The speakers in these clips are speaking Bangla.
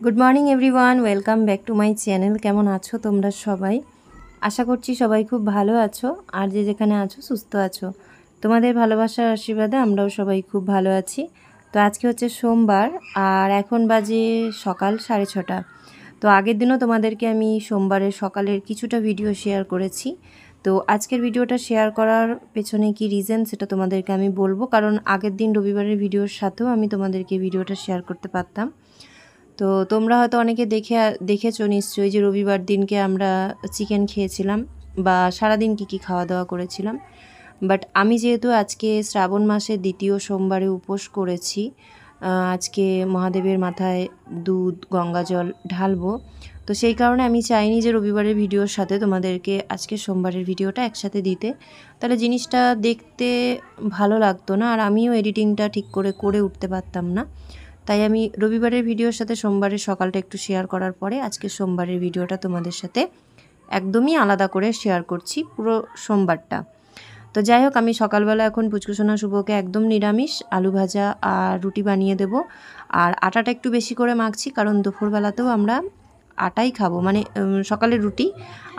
Good morning everyone, welcome back to my channel. কেমন আছো তোমরা সবাই? আশা করছি সবাই খুব ভালো আছো, আর যে যেখানে আছো সুস্থ আছো। তোমাদের ভালোবাসার আশীর্বাদে আমরাও সবাই খুব ভালো আছি। তো আজকে হচ্ছে সোমবার, আর এখন বাজে সকাল 6:30। তো আগের দিনও তোমাদেরকে আমি সোমবারের সকালের কিছুটা ভিডিও শেয়ার করেছি। তো আজকের ভিডিওটা শেয়ার করার পেছনে কি রিজন সেটা তোমাদেরকে আমি বলবো, কারণ আগের দিন রবিবারের ভিডিওর সাথেও আমি তোমাদেরকে ভিডিওটা শেয়ার করতে পারতাম। তো তোমরা হয়তো অনেকে দেখেছো নিশ্চয়ই যে রবিবার দিনকে আমরা চিকেন খেয়েছিলাম বা সারাদিন কী খাওয়া দাওয়া করেছিলাম। বাট আমি যেহেতু আজকে শ্রাবণ মাসের দ্বিতীয় সোমবারে উপোস করেছি, আজকে মহাদেবের মাথায় দুধ গঙ্গা জল ঢালবো, তো সেই কারণে আমি চাইনি যে রবিবারের ভিডিওর সাথে তোমাদেরকে আজকে সোমবারের ভিডিওটা একসাথে দিতে, তাহলে জিনিসটা দেখতে ভালো লাগতো না, আর আমিও এডিটিংটা ঠিক করে উঠতে পারতাম না। তাই আমি রবিবারের ভিডিওর সাথে সোমবারের সকালটা একটু শেয়ার করার পরে আজকে সোমবারের ভিডিওটা তোমাদের সাথে একদমই আলাদা করে শেয়ার করছি, পুরো সোমবারটা। তো যাই হোক, আমি সকালবেলা এখন পুচকুসোনা শুভকে একদম নিরামিষ আলু ভাজা আর রুটি বানিয়ে দেব। আর আটাটা একটু বেশি করে মাখছি, কারণ দুপুরবেলাতেও আমরা আটাই খাবো, মানে সকালের রুটি,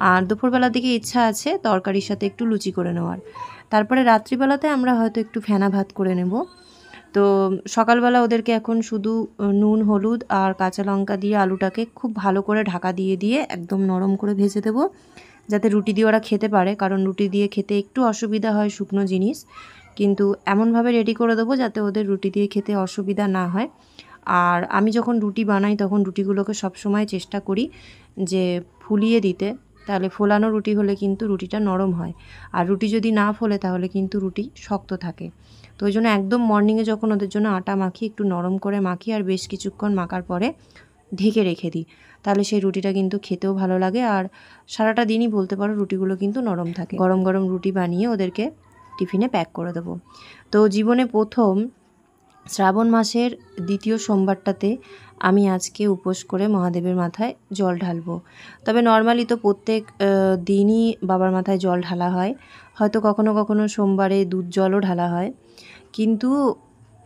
আর দুপুরবেলার দিকে ইচ্ছা আছে তরকারির সাথে একটু লুচি করে নেওয়ার। তারপরে রাত্রিবেলাতে আমরা হয়তো একটু ফেনা ভাত করে নেব। তো সকালবেলা ওদেরকে এখন শুধু নুন হলুদ আর কাঁচা লঙ্কা দিয়ে আলুটাকে খুব ভালো করে ঢাকা দিয়ে একদম নরম করে ভেজে দেবো, যাতে রুটি দিয়ে ওরা খেতে পারে, কারণ রুটি দিয়ে খেতে একটু অসুবিধা হয় শুকনো জিনিস, কিন্তু এমনভাবে রেডি করে দেবো যাতে ওদের রুটি দিয়ে খেতে অসুবিধা না হয়। আর আমি যখন রুটি বানাই তখন রুটিগুলোকে সবসময় চেষ্টা করি যে ফুলিয়ে দিতে, তাহলে ফোলানো রুটি হলে কিন্তু রুটিটা নরম হয়, আর রুটি যদি না ফোলে তাহলে কিন্তু রুটি শক্ত থাকে। তো ওই জন্য একদম মর্নিংয়ে যখন ওদের জন্য আটা মাখি, একটু নরম করে মাখি, আর বেশ কিছুক্ষণ মাখার পরে ঢেকে রেখে দিই, তাহলে সেই রুটিটা কিন্তু খেতেও ভালো লাগে, আর সারাটা দিনই বলতে পারো রুটিগুলো কিন্তু নরম থাকে। গরম গরম রুটি বানিয়ে ওদেরকে টিফিনে প্যাক করে দেবো। তো জীবনে প্রথম শ্রাবণ মাসের দ্বিতীয় সোমবারটাতে আমি আজকে উপোস করে মহাদেবের মাথায় জল ঢালবো। তবে নর্মালি তো প্রত্যেক দিনই বাবার মাথায় জল ঢালা হয়, হয়তো কখনো কখনো সোমবারে দুধ জলও ঢালা হয়, কিন্তু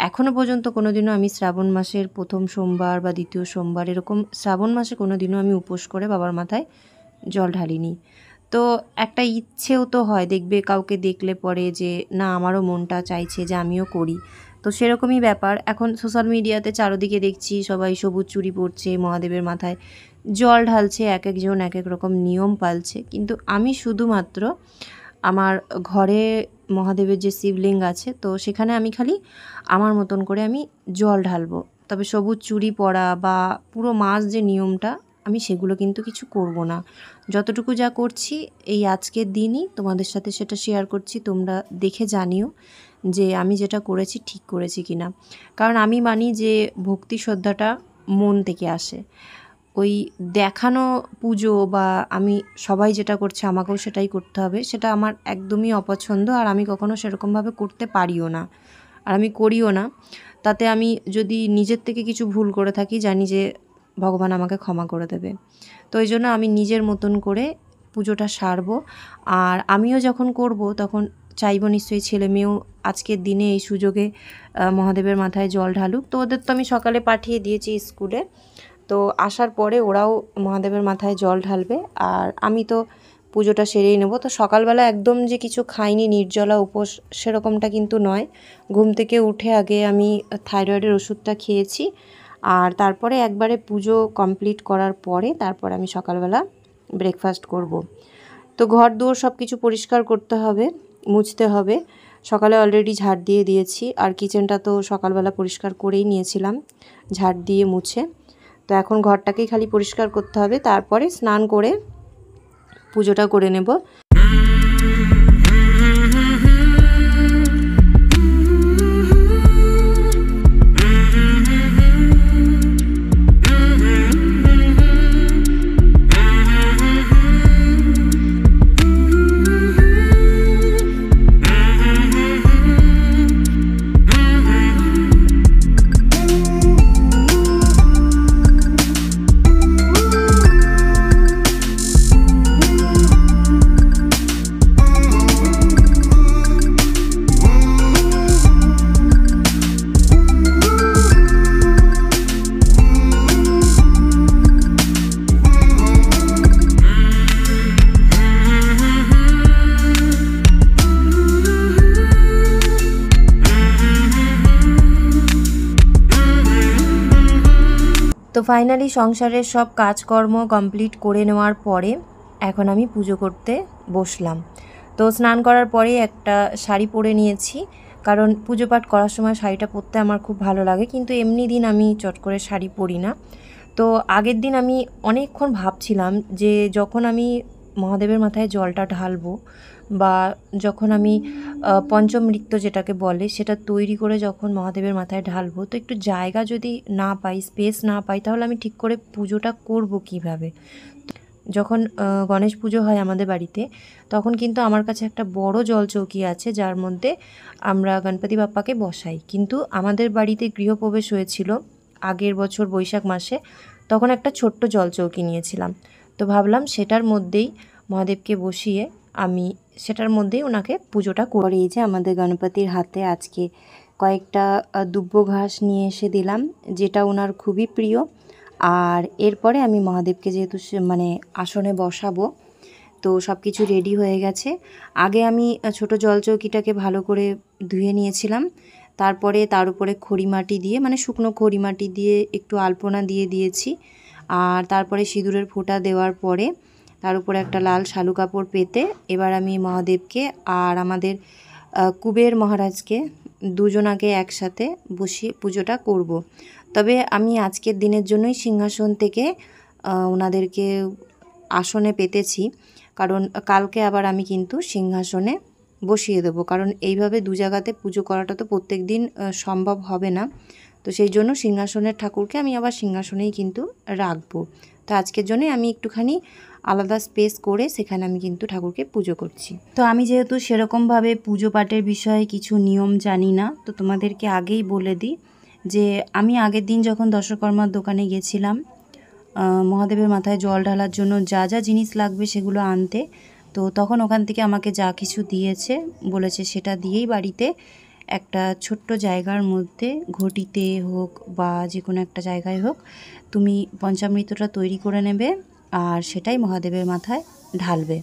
এখনও পর্যন্ত কোনো দিনও আমি শ্রাবণ মাসের প্রথম সোমবার বা দ্বিতীয় সোমবার এরকম শ্রাবণ মাসে কোনো দিনও আমি উপোস করে বাবার মাথায় জল ঢালিনি। তো একটা ইচ্ছেও তো হয়, দেখবে কাউকে দেখলে পরে যে না আমারও মনটা চাইছে যে আমিও করি, তো সেরকমই ব্যাপার। এখন সোশ্যাল মিডিয়াতে চারদিকে দেখছি সবাই সবুজ চুড়ি পরছে, মহাদেবের মাথায় জল ঢালছে, এক একজন এক এক রকম নিয়ম পালছে, কিন্তু আমি শুধুমাত্র আমার ঘরে মহাদেবের যে শিবলিঙ্গ আছে, তো সেখানে আমি খালি আমার মতন করে আমি জল ঢালবো। তবে সবুজ চুড়ি পরা বা পুরো মাস যে নিয়মটা, আমি সেগুলো কিন্তু কিছু করব না। যতটুকু যা করছি এই আজকের দিনই তোমাদের সাথে সেটা শেয়ার করছি, তোমরা দেখে জানিও যে আমি যেটা করেছি ঠিক করেছি কি না। কারণ আমি মানি যে ভক্তি শ্রদ্ধাটা মন থেকে আসে, ওই দেখানো পুজো বা আমি সবাই যেটা করছে আমাকেও সেটাই করতে হবে, সেটা আমার একদমই অপছন্দ, আর আমি কখনো সেরকমভাবে করতে পারিও না, আর আমি করিও না। তাতে আমি যদি নিজের থেকে কিছু ভুল করে থাকি, জানি যে ভগবান আমাকে ক্ষমা করে দেবে। তো এই জন্য আমি নিজের মতন করে পুজোটা সারবো। আর আমিও যখন করব তখন চাইবো নিশ্চয়ই ছেলে মেয়েও আজকের দিনে এই সুযোগে মহাদেবের মাথায় জল ঢালুক। তো ওদের তো আমি সকালে পাঠিয়ে দিয়েছি স্কুলে, তো আসার পরে ওরাও মহাদেবের মাথায় জল ঢালবে, আর আমি তো পুজোটা সেরেই নেব। তো সকালবেলা একদম যে কিছু খাইনি, নির্জলা উপোস সেরকমটা কিন্তু নয়। ঘুম থেকে উঠে আগে আমি থাইরয়েডের ওষুধটা খেয়েছি, আর তারপরে একবারে পুজো কমপ্লিট করার পরে তারপর আমি সকালবেলা ব্রেকফাস্ট করব। তো ঘর দুয়ার সব কিছু পরিষ্কার করতে হবে, মুছতে হবে। সকালে অলরেডি ঝাড় দিয়ে দিয়েছি, আর কিচেনটা তো সকালবেলা পরিষ্কার করেই নিয়েছিলাম ঝাড় দিয়ে মুছে। তো এখন ঘরটাকেই খালি পরিষ্কার করতে হবে, তারপরে স্নান করে পুজোটা করে নেব। তো ফাইনালি সংসারের সব কাজকর্ম কমপ্লিট করে নেওয়ার পরে এখন আমি পুজো করতে বসলাম। তো স্নান করার পরে একটা শাড়ি পরে নিয়েছি, কারণ পুজো পাঠ করার সময় শাড়িটা পরতে আমার খুব ভালো লাগে, কিন্তু এমনি দিন আমি চট করে শাড়ি পরি না। তো আগের দিন আমি অনেকক্ষণ ভাবছিলাম যে যখন আমি মহাদেবের মাথায় জলটা ঢালবো, বা যখন আমি পঞ্চমৃত্য যেটাকে বলে সেটা তৈরি করে যখন মহাদেবের মাথায় ঢালবো, তো একটু জায়গা যদি না পাই, স্পেস না পাই, তাহলে আমি ঠিক করে পুজোটা করব কিভাবে। যখন গণেশ পুজো হয় আমাদের বাড়িতে, তখন কিন্তু আমার কাছে একটা বড় জলচৌকি আছে, যার মধ্যে আমরা গণপতি বাপ্পাকে বসাই। কিন্তু আমাদের বাড়িতে গৃহপ্রবেশ হয়েছিল আগের বছর বৈশাখ মাসে, তখন একটা ছোট্ট জলচৌকি নিয়েছিলাম। তো ভাবলাম সেটার মধ্যেই মহাদেবকে বসিয়ে আমি সেটার মধ্যেই ওনাকে পুজোটা করি। এই যে আমাদের গণপতির হাতে আজকে কয়েকটা দুব্বো ঘাস নিয়ে এসে দিলাম, যেটা ওনার খুবই প্রিয়। আর এরপরে আমি মহাদেবকে যেহেতু মানে আসনে বসাবো, তো সব কিছু রেডি হয়ে গেছে। আগে আমি ছোট জলচৌকিটাকে ভালো করে ধুয়ে নিয়েছিলাম, তারপরে তার উপরে খড়িমাটি দিয়ে, মানে শুকনো খড়িমাটি দিয়ে একটু আলপনা দিয়ে দিয়েছি। আর তারপরে সিঁদুরের ফোঁটা দেওয়ার পরে তার উপরে একটা লাল শালু কাপড় পেতে এবার আমি মহাদেবকে আর আমাদের কুবের মহারাজকে দুজনাকে একসাথে বসিয়ে পুজোটা করব। তবে আমি আজকের দিনের জন্যই সিংহাসন থেকে ওনাদেরকে আসনে পেতেছি, কারণ কালকে আবার আমি কিন্তু সিংহাসনে বসিয়ে দেবো, কারণ এইভাবে দু জায়গাতে পুজো করাটা তো প্রত্যেক দিন সম্ভব হবে না। তো সেই জন্য সিংহাসনের ঠাকুরকে আমি আবার সিংহাসনেই কিন্তু রাখবো। তো আজকের জন্যই আমি একটুখানি আলাদা স্পেস করে সেখানে আমি কিন্তু ঠাকুরকে পুজো করছি। তো আমি যেহেতু সেরকমভাবে পুজো পাঠের বিষয়ে কিছু নিয়ম জানি না, তো তোমাদেরকে আগেই বলে দিই যে আমি আগের দিন যখন দশকর্মার দোকানে গেছিলাম মহাদেবের মাথায় জল ঢালার জন্য যা যা জিনিস লাগবে সেগুলো আনতে, তো তখন ওখান থেকে আমাকে যা কিছু দিয়েছে বলেছে সেটা দিয়েই বাড়িতে একটা ছোট্ট জায়গার মধ্যে ঘটিতে হোক বা যে কোনো একটা জায়গায় হোক তুমি পঞ্চামৃতটা তৈরি করে নেবে আর সেটাই মহাদেবের মাথায় ঢালবে।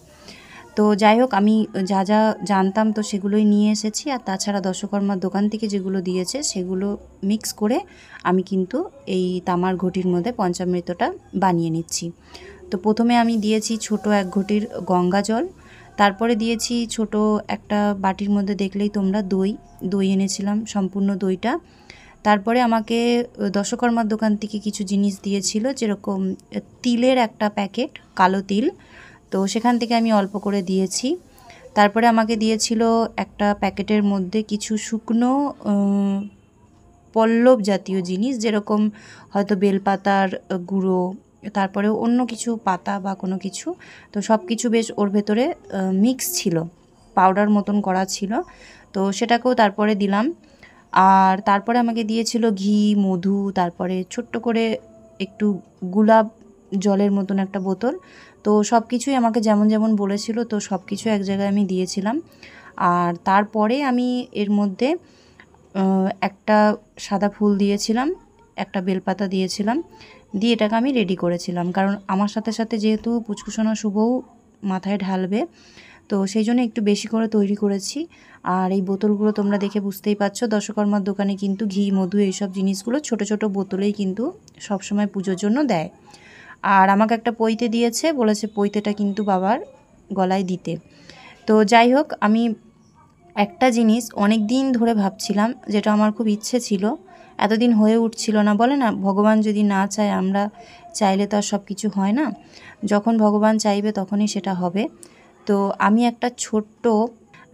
তো যাই হোক, আমি যা যা জানতাম তো সেগুলোই নিয়ে এসেছি, আর তাছাড়া দশকর্মার দোকান থেকে যেগুলো দিয়েছে সেগুলো মিক্স করে আমি কিন্তু এই তামার ঘটির মধ্যে পঞ্চামৃতটা বানিয়ে নিচ্ছি। তো প্রথমে আমি দিয়েছি ছোট এক ঘটির গঙ্গা জল, তারপরে দিয়েছি ছোট একটা বাটির মধ্যে দেখলেই তোমরা দই এনেছিলাম, সম্পূর্ণ দইটা। তারপরে আমাকে দশকর্মার দোকান থেকে কিছু জিনিস দিয়েছিল, যেরকম তিলের একটা প্যাকেট, কালো তিল, তো সেখান থেকে আমি অল্প করে দিয়েছি। তারপরে আমাকে দিয়েছিল একটা প্যাকেটের মধ্যে কিছু শুকনো পল্লব জাতীয় জিনিস, যেরকম হয়তো বেলপাতার গুঁড়ো, তারপরে অন্য কিছু পাতা বা কোনো কিছু, তো সব কিছু বেশ ওর ভেতরে মিক্স ছিল, পাউডার মতন করা ছিল, তো সেটাকেও তারপরে দিলাম। আর তারপরে আমাকে দিয়েছিল ঘি, মধু, তারপরে ছোট্ট করে একটু গোলাপ জলের মতন একটা বোতল। তো সব কিছুই আমাকে যেমন যেমন বলেছিল, তো সব কিছু এক জায়গায় আমি দিয়েছিলাম। আর তারপরে আমি এর মধ্যে একটা সাদা ফুল দিয়েছিলাম, একটা বেলপাতা দিয়েছিলাম, দিয়ে এটাকে আমি রেডি করেছিলাম, কারণ আমার সাথে সাথে যেহেতু পুচকুসোনা শুভও মাথায় ঢালবে, তো সেই জন্য একটু বেশি করে তৈরি করেছি। আর এই বোতলগুলো তোমরা দেখে বুঝতেই পারছো, দশকর্মার দোকানে কিন্তু ঘি, মধু এইসব জিনিসগুলো ছোট ছোট বোতলেই কিন্তু সবসময় পুজোর জন্য দেয়। আর আমাকে একটা পৈতে দিয়েছে, বলেছে পৈতেটা কিন্তু বাবার গলায় দিতে। তো যাই হোক, আমি একটা জিনিস অনেক দিন ধরে ভাবছিলাম, যেটা আমার খুব ইচ্ছে ছিল, এতদিন হয়ে উঠছিল না। বলে না, ভগবান যদি না চায়, আমরা চাইলে তো আর সব কিছু হয় না, যখন ভগবান চাইবে তখনই সেটা হবে। তো আমি একটা ছোট্ট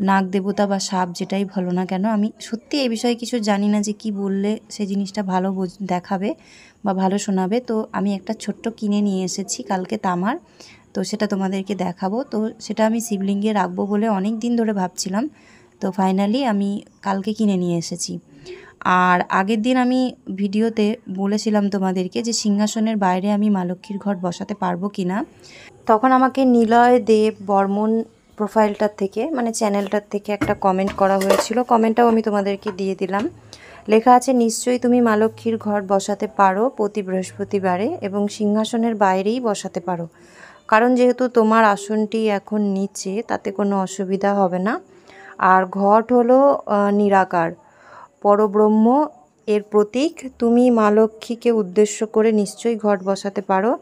নাগ দেবতা বা সাপ, যেটাই বলো না কেন, আমি সত্যি এই বিষয়ে কিছু জানি না যে কি বললে সেই জিনিসটা ভালো দেখাবে বা ভালো শোনাবে। তো আমি একটা ছোট্ট কিনে নিয়ে এসেছি কালকে তামার, তো সেটা তোমাদেরকে দেখাবো। তো সেটা আমি শিবলিঙ্গে রাখবো বলে অনেক দিন ধরে ভাবছিলাম, তো ফাইনালি আমি কালকে কিনে নিয়ে এসেছি। আর আগের দিন আমি ভিডিওতে বলেছিলাম তোমাদেরকে যে সিংহাসনের বাইরে আমি মা লক্ষ্মীর ঘট বসাতে পারবো কি না। তখন আমাকে নিলয় দেব বর্মন প্রোফাইলটার থেকে, মানে চ্যানেলটার থেকে একটা কমেন্ট করা হয়েছিল, কমেন্টটাও আমি তোমাদেরকে দিয়ে দিলাম। লেখা আছে, নিশ্চয়ই তুমি মা লক্ষ্মীর ঘট বসাতে পারো প্রতি বৃহস্পতিবারে, এবং সিংহাসনের বাইরেই বসাতে পারো, কারণ যেহেতু তোমার আসনটি এখন নিচে, তাতে কোনো অসুবিধা হবে না। আর ঘট হলো নিরাকার, পরব্রহ্ম এর প্রতীক। তুমি মা লক্ষ্মীকে উদ্দেশ্য করে নিশ্চয়ই ঘট বসাতে পারো,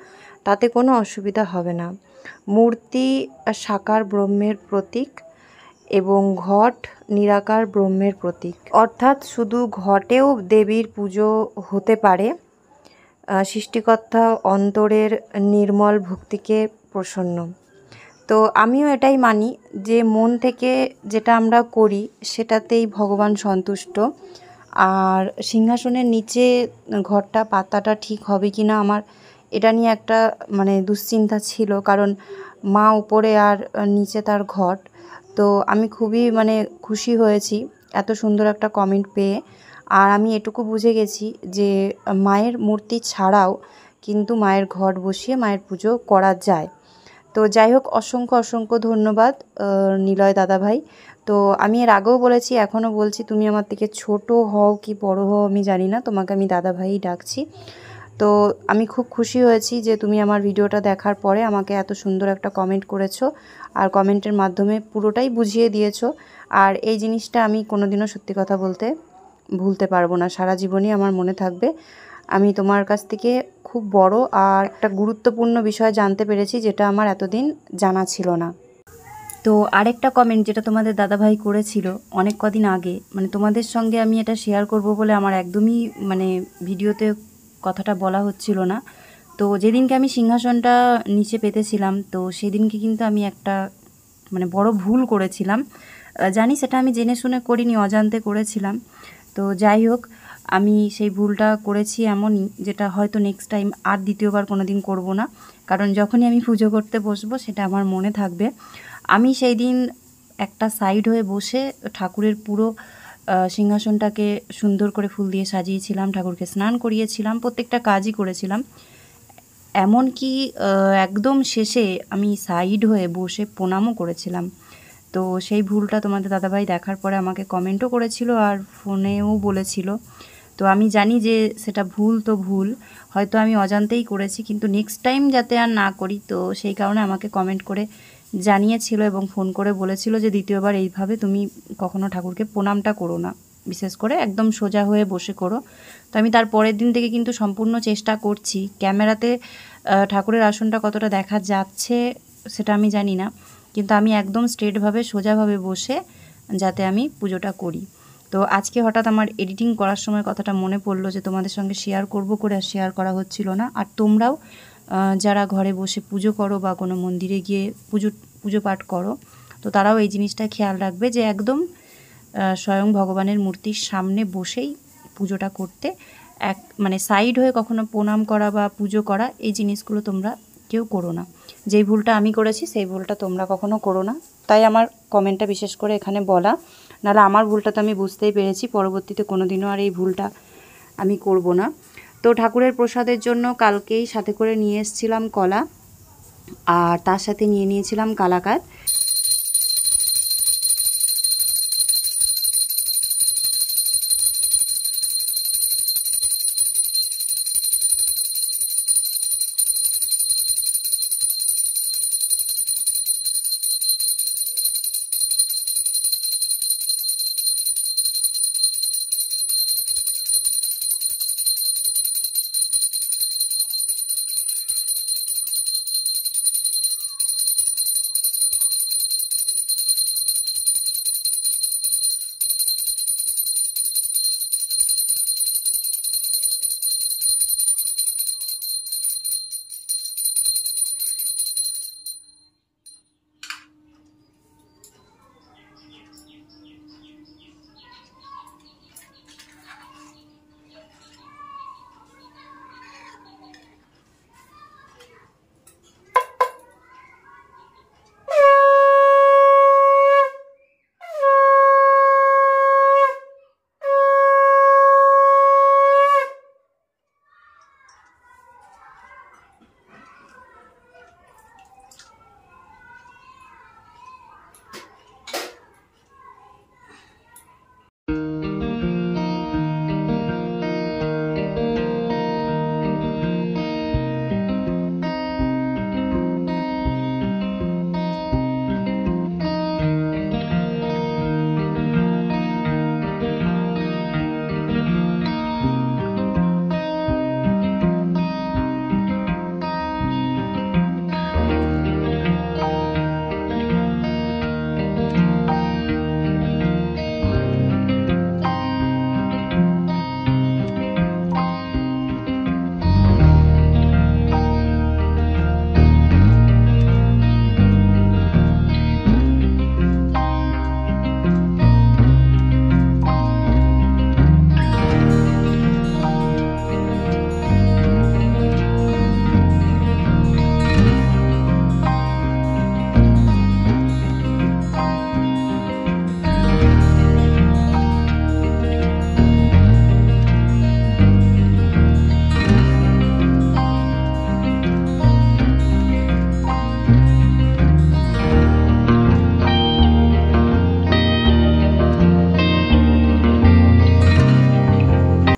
তাতে কোনো অসুবিধা হবে না। মূর্তি সাকার ব্রহ্মের প্রতীক এবং ঘট নিরাকার ব্রহ্মের প্রতীক, অর্থাৎ শুধু ঘটেও দেবীর পুজো হতে পারে। সৃষ্টিকর্তা অন্তরের নির্মল ভক্তিকে প্রসন্ন। তো আমিও এটাই মানি যে মন থেকে যেটা আমরা করি সেটাতেই ভগবান সন্তুষ্ট। আর সিংহাসনের নিচে ঘরটা পাতাটা ঠিক হবে কি না, আমার এটা নিয়ে একটা দুশ্চিন্তা ছিল, কারণ মা উপরে আর নিচে তার ঘট। তো আমি খুবই খুশি হয়েছি এত সুন্দর একটা কমেন্ট পেয়ে। আর আমি এটুকু বুঝে গেছি যে মায়ের মূর্তি ছাড়াও কিন্তু মায়ের ঘট বসিয়ে মায়ের পুজো করা যায়। তো যাই হোক, অসংখ্য অসংখ্য ধন্যবাদ নিলয় দাদাভাই। তো আমি এর আগেও বলেছি, এখনও বলছি, তুমি আমার থেকে ছোট হও কি বড় হও আমি জানি না, তোমাকে আমি দাদাভাই ডাকছি। তো আমি খুব খুশি হয়েছি যে তুমি আমার ভিডিওটা দেখার পরে আমাকে এত সুন্দর একটা কমেন্ট করেছো, আর কমেন্টের মাধ্যমে পুরোটাই বুঝিয়ে দিয়েছো। আর এই জিনিসটা আমি কোনোদিনও সত্যি কথা বলতে ভুলতে পারবো না, সারা জীবনই আমার মনে থাকবে। আমি তোমার কাছ থেকে খুব বড় আর একটা গুরুত্বপূর্ণ বিষয় জানতে পেরেছি, যেটা আমার এতদিন জানা ছিল না। তো আরেকটা কমেন্ট যেটা তোমাদের দাদাভাই করেছিল অনেক কদিন আগে, তোমাদের সঙ্গে আমি এটা শেয়ার করব বলে আমার একদমই ভিডিওতে কথাটা বলা হচ্ছিল না। তো যেদিনকে আমি সিংহাসনটা নিচে পেতেছিলাম, তো সেদিনকে কিন্তু আমি একটা বড় ভুল করেছিলাম। জানি সেটা আমি জেনে শুনে করিনি, অজান্তে করেছিলাম। তো যাই হোক, আমি সেই ভুলটা করেছি এমনই, যেটা হয়তো নেক্সট টাইম আর দ্বিতীয়বার কোনো দিন করবো না, কারণ যখনই আমি পুজো করতে বসবো সেটা আমার মনে থাকবে। আমি সেই দিন একটা সাইড হয়ে বসে ঠাকুরের পুরো সিংহাসনটাকে সুন্দর করে ফুল দিয়ে সাজিয়েছিলাম, ঠাকুরকে স্নান করিয়েছিলাম, প্রত্যেকটা কাজই করেছিলাম। এমনকি একদম শেষে আমি সাইড হয়ে বসে প্রণামও করেছিলাম। তো সেই ভুলটা তোমাদের দাদাভাই দেখার পরে আমাকে কমেন্টও করেছিল আর ফোনেও বলেছিল। তো আমি জানি যে সেটা ভুল তো ভুল, হয়তো আমি অজান্তেই করেছি, কিন্তু নেক্সট টাইম যাতে আর না করি, তো সেই কারণে আমাকে কমেন্ট করে জানিয়েছিল এবং ফোন করে বলেছিল যে দ্বিতীয়বার এইভাবে তুমি কখনো ঠাকুরকে প্রণামটা করো না, বিশেষ করে একদম সোজা হয়ে বসে করো। তো আমি তার পরের দিন থেকে কিন্তু সম্পূর্ণ চেষ্টা করছি। ক্যামেরাতে ঠাকুরের আসনটা কতটা দেখা যাচ্ছে সেটা আমি জানি না, কিন্তু আমি একদম স্ট্রেটভাবে সোজাভাবে বসে যাতে আমি পুজোটা করি। তো আজকে হঠাৎ আমার এডিটিং করার সময় কথাটা মনে পড়লো যে তোমাদের সঙ্গে শেয়ার করব করে আর শেয়ার করা হচ্ছিল না। আর তোমরাও যারা ঘরে বসে পুজো করো বা কোনো মন্দিরে গিয়ে পুজো পাঠ করো, তো তারাও এই জিনিসটা খেয়াল রাখবে যে একদম স্বয়ং ভগবানের মূর্তির সামনে বসেই পুজোটা করতে, সাইড হয়ে কখনো প্রণাম করা বা পুজো করা এই জিনিসগুলো তোমরা কেউ করো না। যেই ভুলটা আমি করেছি সেই ভুলটা তোমরা কখনো করো না, তাই আমার কমেন্টটা বিশেষ করে এখানে বলা। নাহলে আমার ভুলটা তো আমি বুঝতেই পেরেছি, পরবর্তীতে কোনো দিনও আর এই ভুলটা আমি করব না। তো ঠাকুরের প্রসাদের জন্য কালকেই সাথে করে নিয়ে এসেছিলাম কলা, আর তার সাথে নিয়ে নিয়েছিলাম কালাকাঁদ।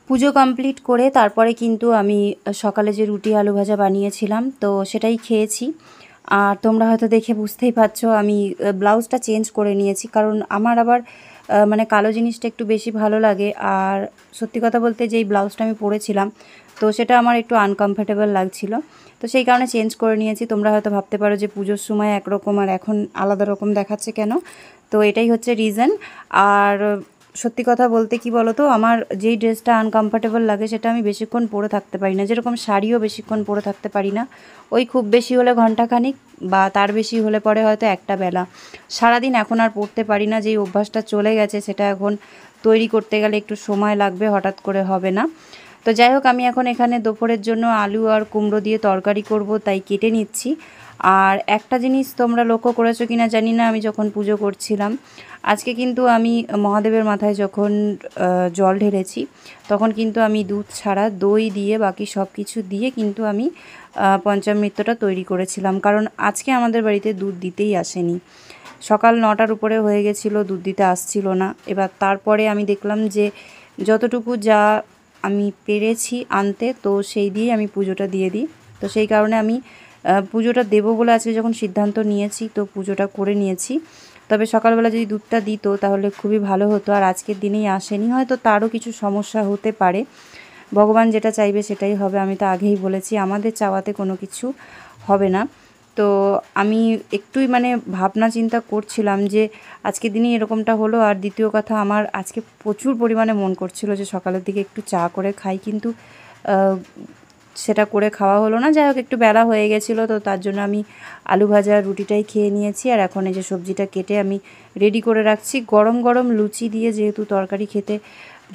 পুজো কমপ্লিট করে তারপরে কিন্তু আমি সকালে যে রুটি আলু ভাজা বানিয়েছিলাম তো সেটাই খেয়েছি। আর তোমরা হয়তো দেখে বুঝতেই পারছো আমি ব্লাউজটা চেঞ্জ করে নিয়েছি, কারণ আমার আবার মানে কালো জিনিসটা একটু বেশি ভালো লাগে। আর সত্যি কথা বলতে যেই ব্লাউজটা আমি পরেছিলাম তো সেটা আমার একটু আনকমফর্টেবল লাগছিল, তো সেই কারণে চেঞ্জ করে নিয়েছি। তোমরা হয়তো ভাবতে পারো যে পুজোর সময় একরকম আর এখন আলাদা রকম দেখাচ্ছে কেন, তো এটাই হচ্ছে রিজন। আর সত্যি কথা বলতে কি বলো তো, আমার যেই ড্রেসটা আনকমফর্টেবল লাগে সেটা আমি বেশিক্ষণ পরে থাকতে পারি না। যেরকম শাড়িও বেশিক্ষণ পরে থাকতে পারি না, ওই খুব বেশি হলে ঘন্টাখানিক বা তার বেশি হলে পরে হয়তো একটা বেলা। সারাদিন এখন আর পরতে পারি না, যেই অভ্যাসটা চলে গেছে সেটা এখন তৈরি করতে গেলে একটু সময় লাগবে, হঠাৎ করে হবে না। তো যাই হোক, আমি এখন এখানে দুপুরের জন্য আলু আর কুমড়ো দিয়ে তরকারি করব, তাই কেটে নিচ্ছি। আর একটা জিনিস তোমরা লক্ষ্য করেছো কিনা জানি না, আমি যখন পুজো করছিলাম আজকে কিন্তু আমি মহাদেবের মাথায় যখন জল ঢেলেছি তখন কিন্তু আমি দুধ ছাড়া দই দিয়ে বাকি সব কিছু দিয়ে কিন্তু আমি পঞ্চামৃতটা তৈরি করেছিলাম, কারণ আজকে আমাদের বাড়িতে দুধ দিতেই আসেনি। সকাল 9টার উপরে হয়ে গেছিলো, দুধ দিতে আসছিল না। এবার তারপরে আমি দেখলাম যে যতটুকু যা আমি পেরেছি আনতে, তো সেই দিয়েই আমি পুজোটা দিয়ে দিই। তো সেই কারণে আমি পুজোটা দেবো বলে আজকে যখন সিদ্ধান্ত নিয়েছি তো পুজোটা করে নিয়েছি। তবে সকালবেলা যদি দুধটা দিত তাহলে খুবই ভালো হতো, আর আজকের দিনেই আসেনি, হয়তো তারও কিছু সমস্যা হতে পারে। ভগবান যেটা চাইবে সেটাই হবে, আমি তো আগেই বলেছি আমাদের চাওয়াতে কোনো কিছু হবে না। তো আমি একটুই মানে ভাবনা চিন্তা করছিলাম যে আজকের দিনই এরকমটা হলো। আর দ্বিতীয় কথা, আমার আজকে প্রচুর পরিমাণে মন করছিল যে সকালের দিকে একটু চা করে খাই, কিন্তু সেটা করে খাওয়া হলো না। যাই হোক, একটু বেলা হয়ে গেছিলো, তো তার জন্য আমি আলু ভাজা রুটিটাই খেয়ে নিয়েছি। আর এখন এই যে সবজিটা কেটে আমি রেডি করে রাখছি, গরম গরম লুচি দিয়ে যেহেতু তরকারি খেতে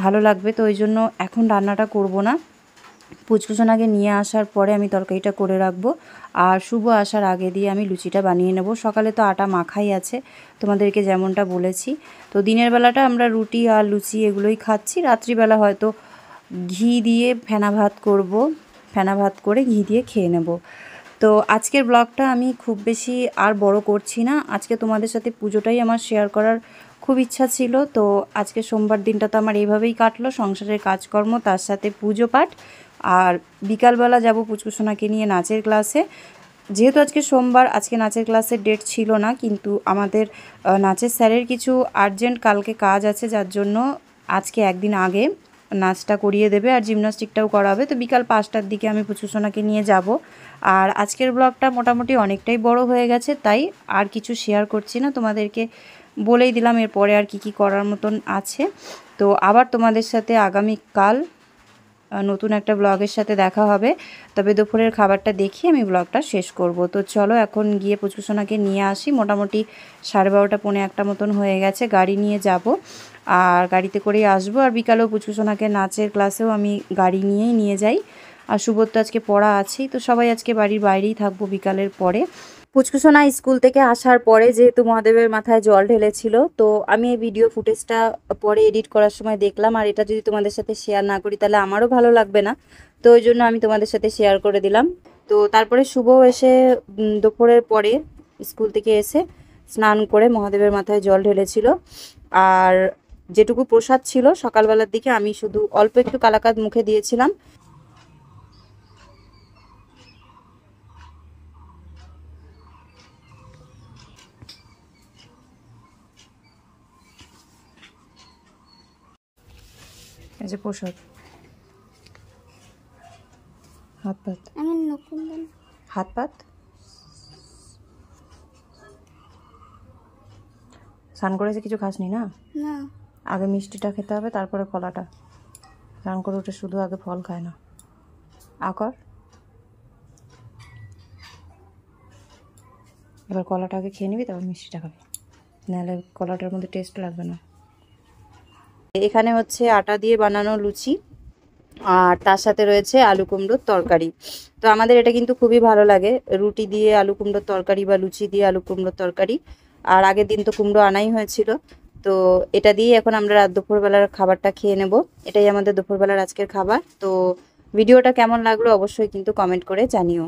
ভালো লাগবে, তো ওই জন্য এখন রান্নাটা করব না। পুচকুসোনাকে নিয়ে আসার পরে আমি তরকারিটা করে রাখবো, আর শুভ আসার আগে দিয়ে আমি লুচিটা বানিয়ে নেব। সকালে তো আটা মাখাই আছে তোমাদেরকে যেমনটা বলেছি। তো দিনের বেলাটা আমরা রুটি আর লুচি এগুলোই খাচ্ছি, রাত্রিবেলা হয়তো ঘি দিয়ে ফেনা ভাত করব, ফেনা ভাত করে ঘি দিয়ে খেয়ে নেব। তো আজকের ব্লগটা আমি খুব বেশি আর বড় করছি না, আজকে তোমাদের সাথে পুজোটাই আমার শেয়ার করার খুব ইচ্ছা ছিল। তো আজকে সোমবার দিনটা তো আমার এইভাবেই কাটলো, সংসারের কাজকর্ম তার সাথে পুজো পাঠ। আর বিকালবেলা যাব পুচকুসোনাকে নিয়ে নাচের ক্লাসে। যেহেতু আজকে সোমবার, আজকে নাচের ক্লাসের ডেট ছিল না, কিন্তু আমাদের নাচের স্যারের কিছু আর্জেন্ট কালকে কাজ আছে, যার জন্য আজকে একদিন আগে নাচটা করিয়ে দেবে আর জিমনাস্টিকটাও করাবে। তো বিকাল 5টার দিকে আমি পুচকুসোনাকে নিয়ে যাব। আর আজকের ব্লগটা মোটামুটি অনেকটাই বড় হয়ে গেছে, তাই আর কিছু শেয়ার করছি না, তোমাদেরকে বলেই দিলাম এরপরে আর কি করার মতন আছে। তো আবার তোমাদের সাথে আগামীকাল নতুন একটা ব্লগের সাথে দেখা হবে। তবে দুপুরের খাবারটা দেখিয়ে আমি ব্লগটা শেষ করব। তো চলো এখন গিয়ে পুচকুসোনাকে নিয়ে আসি। মোটামুটি 12:30 পৌনে 1টা মতন হয়ে গেছে, গাড়ি নিয়ে যাব আর গাড়িতে করেই আসবো। আর বিকালেও পুচকুসোনাকে নাচের ক্লাসেও আমি গাড়ি নিয়েই নিয়ে যাই। আর সুবোধ তো আজকে পড়া আছেই, তো সবাই আজকে বাড়ির বাইরেই থাকবো বিকালের পরে। পুচকুসোনা স্কুল থেকে আসার পরে যেহেতু মহাদেবের মাথায় জল ঢেলেছিল, তো আমি এই ভিডিও ফুটেজটা পরে এডিট করার সময় দেখলাম, আর এটা যদি তোমাদের সাথে শেয়ার না করি তাহলে আমারও ভালো লাগবে না, তো ওই জন্য আমি তোমাদের সাথে শেয়ার করে দিলাম। তো তারপরে শুভ এসে দুপুরের পরে স্কুল থেকে এসে স্নান করে মহাদেবের মাথায় জল ঢেলেছিল। আর যেটুকু প্রসাদ ছিল সকালবেলার দিকে আমি শুধু অল্প একটু কালাকাদ মুখে দিয়েছিলাম। এই যে প্রসাদ, হাত পাত, হাত পাত। স্নান করেছে, কিছু খাসনি না? আগে মিষ্টিটা খেতে হবে, তারপরে কলাটা। স্নান করে উঠে শুধু আগে ফল খায় না। আকর, এবার কলাটা আগে খেয়ে নিবি, তারপর মিষ্টিটা খাবি, নাহলে কলাটার মধ্যে টেস্ট লাগবে না। এখানে হচ্ছে আটা দিয়ে বানানো লুচি, আর তার সাথে রয়েছে আলু কুমড়োর তরকারি। তো আমাদের এটা কিন্তু খুবই ভালো লাগে, রুটি দিয়ে আলু কুমড়োর তরকারি বা লুচি দিয়ে আলু কুমড়োর তরকারি। আর আগের দিন তো কুমড়ো আনাই হয়েছিল, তো এটা দিয়ে এখন আমরা রাত দুপুরবেলার খাবারটা খেয়ে নেব। এটাই আমাদের দুপুরবেলার আজকের খাবার। তো ভিডিওটা কেমন লাগলো অবশ্যই কিন্তু কমেন্ট করে জানিও।